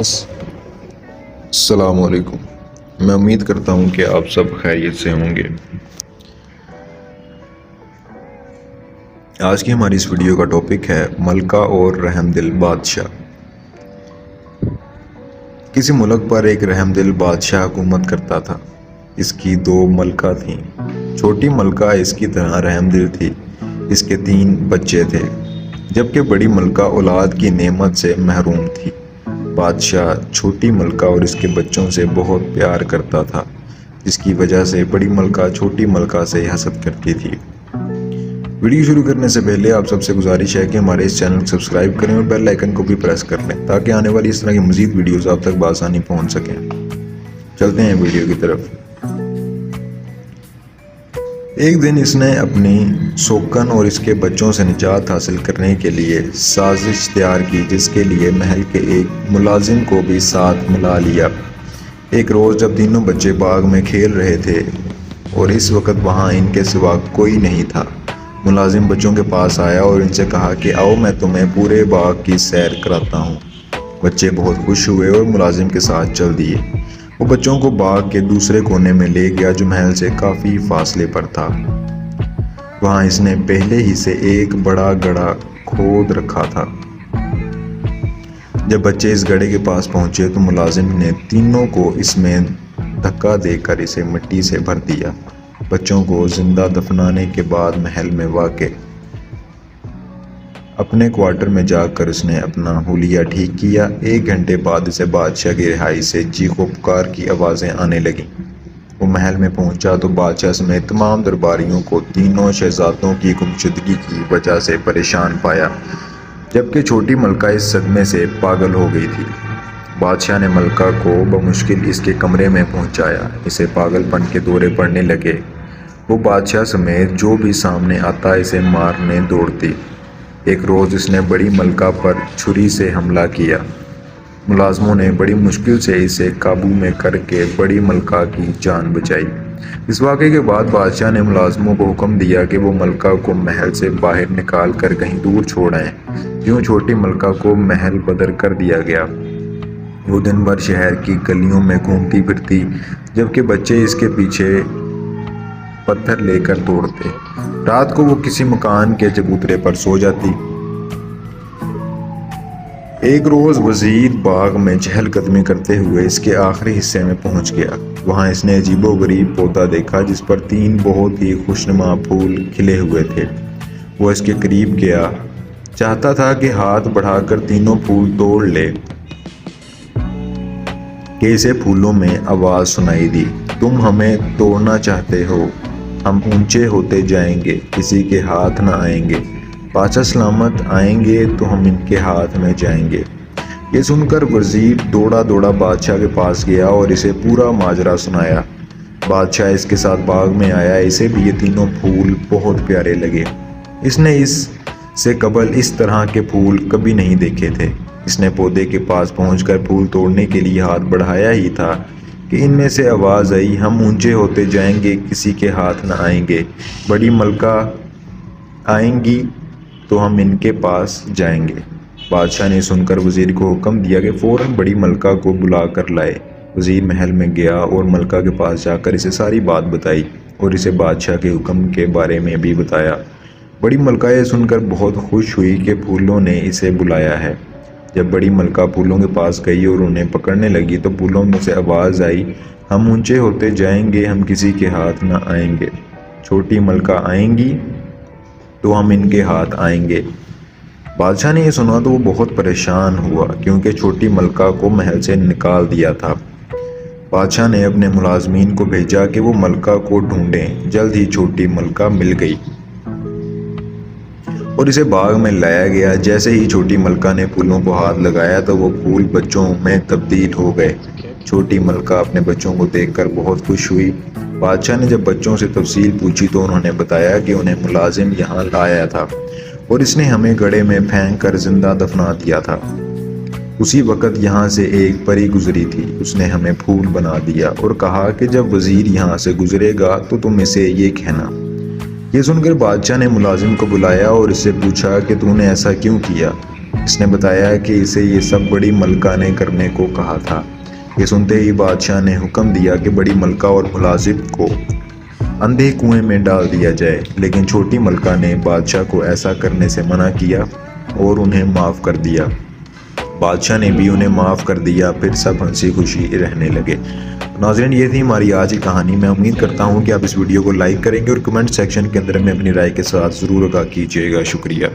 السلام علیکم۔ میں امید کرتا ہوں کہ آپ سب خیریت سے ہوں گے۔ آج کی ہماری اس ویڈیو کا ٹاپک ہے ملکہ اور رحم دل بادشاہ۔ کسی ملک پر ایک رحم دل بادشاہ حکومت کرتا تھا۔ اس کی 2 ملکہ تھیں۔ چھوٹی ملکہ اس کی طرح رحم دل تھی۔ اس کے 3 بچے تھے، جبکہ بڑی ملکہ اولاد کی نعمت سے محروم تھی۔ بادشاہ چھوٹی ملکہ اور اس کے بچوں سے بہت پیار کرتا تھا، جس کی وجہ سے بڑی ملکہ چھوٹی ملکہ سے حسد کرتی تھی۔ ویڈیو شروع کرنے سے پہلے آپ سب سے گزارش ہے کہ ہمارے اس چینل کو سبسکرائب کریں اور بیل آئیکن کو بھی پریس کر لیں تاکہ آنے والی اس طرح کی مزید ویڈیوز آپ تک بآسانی پہنچ سکیں۔ چلتے ہیں ویڈیو کی طرف۔ ایک دن اس نے اپنی سوکن اور اس کے بچوں سے نجات حاصل کرنے کے لیے سازش تیار کی، جس کے لیے محل کے ایک ملازم کو بھی ساتھ ملا لیا۔ ایک روز جب تینوں بچے باغ میں کھیل رہے تھے اور اس وقت وہاں ان کے سوا کوئی نہیں تھا، ملازم بچوں کے پاس آیا اور ان سے کہا کہ آؤ میں تمہیں پورے باغ کی سیر کراتا ہوں۔ بچے بہت خوش ہوئے اور ملازم کے ساتھ چل دیے۔ وہ بچوں کو باغ کے دوسرے کونے میں لے گیا جو محل سے کافی فاصلے پر تھا۔ وہاں اس نے پہلے ہی سے ایک بڑا گڑھا کھود رکھا تھا۔ جب بچے اس گڑھے کے پاس پہنچے تو ملازم نے تینوں کو اس میں دھکا دے کر اسے مٹی سے بھر دیا۔ بچوں کو زندہ دفنانے کے بعد محل میں واقع اپنے کوارٹر میں جا کر اس نے اپنا حلیہ ٹھیک کیا۔ 1 گھنٹے بعد اسے بادشاہ کی رہائی سے چیخ و پکار کی آوازیں آنے لگیں۔ وہ محل میں پہنچا تو بادشاہ سمیت تمام درباریوں کو تینوں شہزادوں کی گمشدگی کی وجہ سے پریشان پایا، جبکہ چھوٹی ملکہ اس صدمے سے پاگل ہو گئی تھی۔ بادشاہ نے ملکہ کو بمشکل اس کے کمرے میں پہنچایا۔ اسے پاگل پن کے دورے پڑنے لگے۔ وہ بادشاہ سمیت جو بھی سامنے آتا اسے مارنے دوڑتی۔ ایک روز اس نے بڑی ملکہ پر چھری سے حملہ کیا۔ ملازموں نے بڑی مشکل سے اسے قابو میں کر کے بڑی ملکہ کی جان بچائی۔ اس واقعے کے بعد بادشاہ نے ملازموں کو حکم دیا کہ وہ ملکہ کو محل سے باہر نکال کر کہیں دور چھوڑ آئیں۔ یوں چھوٹی ملکہ کو محل بدر کر دیا گیا۔ وہ دن بھر شہر کی گلیوں میں گھومتی پھرتی، جبکہ بچے اس کے پیچھے پتھر لے کر دوڑتے۔ رات کو وہ کسی مکان کے چبوترے پر سو جاتی۔ ایک روز وزیر باغ میں چہل قدمی کرتے ہوئے اس کے آخری حصے میں پہنچ گیا۔ وہاں اس نے عجیب و غریب پودا دیکھا جس پر 3 بہت ہی خوشنما پھول کھلے ہوئے تھے۔ وہ اس کے قریب گیا، چاہتا تھا کہ ہاتھ بڑھا کر تینوں پھول توڑ لے کہ اسے پھولوں میں آواز سنائی دی، تم ہمیں توڑنا چاہتے ہو؟ ہم اونچے ہوتے جائیں گے، کسی کے ہاتھ نہ آئیں گے۔ بادشاہ سلامت آئیں گے تو ہم ان کے ہاتھ میں جائیں گے۔ یہ سن کر وزیر دوڑا بادشاہ کے پاس گیا اور اسے پورا ماجرا سنایا۔ بادشاہ اس کے ساتھ باغ میں آیا۔ اسے بھی یہ تینوں پھول بہت پیارے لگے۔ اس نے اس سے قبل اس طرح کے پھول کبھی نہیں دیکھے تھے۔ اس نے پودے کے پاس پہنچ کر پھول توڑنے کے لیے ہاتھ بڑھایا ہی تھا کہ ان میں سے آواز آئی، ہم اونچے ہوتے جائیں گے، کسی کے ہاتھ نہ آئیں گے۔ بڑی ملکہ آئیں گی تو ہم ان کے پاس جائیں گے۔ بادشاہ نے سن کر وزیر کو حکم دیا کہ فوراً بڑی ملکہ کو بلا کر لائے۔ وزیر محل میں گیا اور ملکہ کے پاس جا کر اسے ساری بات بتائی اور اسے بادشاہ کے حکم کے بارے میں بھی بتایا۔ بڑی ملکہ یہ سن کر بہت خوش ہوئی کہ پھولوں نے اسے بلایا ہے۔ جب بڑی ملکہ پھولوں کے پاس گئی اور انہیں پکڑنے لگی تو پھولوں میں سے آواز آئی، ہم اونچے ہوتے جائیں گے، ہم کسی کے ہاتھ نہ آئیں گے۔ چھوٹی ملکہ آئیں گی تو ہم ان کے ہاتھ آئیں گے۔ بادشاہ نے یہ سنا تو وہ بہت پریشان ہوا، کیونکہ چھوٹی ملکہ کو محل سے نکال دیا تھا۔ بادشاہ نے اپنے ملازمین کو بھیجا کہ وہ ملکہ کو ڈھونڈیں۔ جلد ہی چھوٹی ملکہ مل گئی اور اسے باغ میں لایا گیا۔ جیسے ہی چھوٹی ملکہ نے پھولوں کو ہاتھ لگایا تو وہ پھول بچوں میں تبدیل ہو گئے۔ چھوٹی ملکہ اپنے بچوں کو دیکھ کر بہت خوش ہوئی۔ بادشاہ نے جب بچوں سے تفصیل پوچھی تو انہوں نے بتایا کہ انہیں ملازم یہاں لایا تھا اور اس نے ہمیں گڑھے میں پھینک کر زندہ دفنا دیا تھا۔ اسی وقت یہاں سے ایک پری گزری تھی، اس نے ہمیں پھول بنا دیا اور کہا کہ جب وزیر یہاں سے گزرے گا تو تم اسے یہ کہنا۔ یہ سن کر بادشاہ نے ملازم کو بلایا اور اس سے پوچھا کہ تو نے ایسا کیوں کیا؟ اس نے بتایا کہ اسے یہ سب بڑی ملکہ نے کرنے کو کہا تھا۔ یہ سنتے ہی بادشاہ نے حکم دیا کہ بڑی ملکہ اور ملازم کو اندھے کنویں میں ڈال دیا جائے، لیکن چھوٹی ملکہ نے بادشاہ کو ایسا کرنے سے منع کیا اور انہیں معاف کر دیا۔ بادشاہ نے بھی انہیں معاف کر دیا، پھر سب ہنسی خوشی رہنے لگے۔ ناظرین، یہ تھی ہماری آج کی کہانی۔ میں امید کرتا ہوں کہ آپ اس ویڈیو کو لائک کریں گے اور کمنٹ سیکشن کے اندر میں اپنی رائے کے ساتھ ضرور آگاہ کیجیے گا۔ شکریہ۔